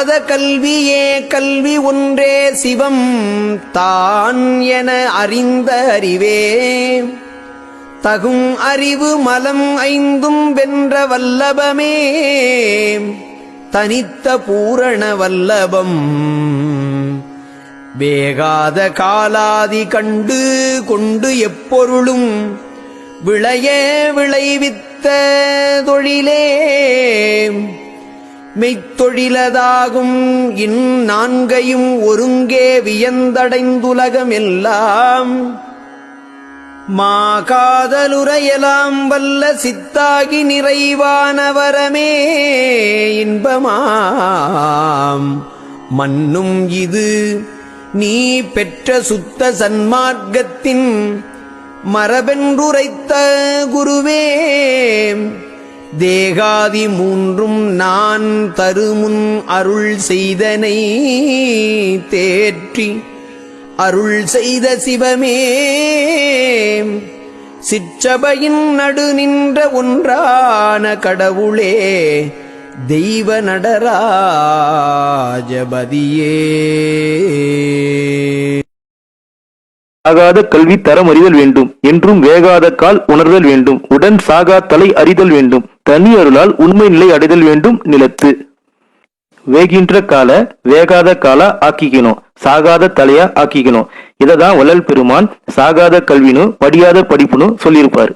வேகாத கல்வியே கல்வி ஒன்றே சிவம் தான் என அறிந்த அறிவே தகும் அறிவு மலம் ஐந்தும் வென்ற வல்லபமே தனித்த பூரண வல்லபம் வேகாத காலாதி கண்டு கொண்டு எப்பொருளும் விளைய விளைவித்த தொழிலே மெய்த்தொழிலதாகும் இந்நான்கையும் ஒருங்கே வியந்தடைந்துலகமெல்லாம் மாகாதலுரையலாம் வல்ல சித்தாகி நிறைவானவரமே இன்பமாம் மன்னும் இது நீ பெற்ற சுத்த சன்மார்க்கத்தின் மரபென்றுரைத்த குருவே தேகாதி மூன்றும் நான் தருமுன் அருள் செய்தனை தேற்றி அருள் செய்த சிவமே சிற்றபையின் நடு நின்ற ஒன்றான கடவுளே தெய்வ நடராஜபதியே. ஆகாத கல்வி தரம் அறிதல் வேண்டும் என்றும் வேகாத கால் உணர்தல் வேண்டும் உடன் சாகா தலை அறிதல் வேண்டும் தனி அருளால் உண்மை நிலை அடைதல் வேண்டும் நிலத்து. வேகின்ற கால வேகாத காலா ஆக்கிக்கணும், சாகாத தலையா ஆக்கிக்கணும். இததான் வள்ளல் பெருமான் சாகாத கல்வினும் படியாத படிப்புன்னு சொல்லியிருப்பாரு.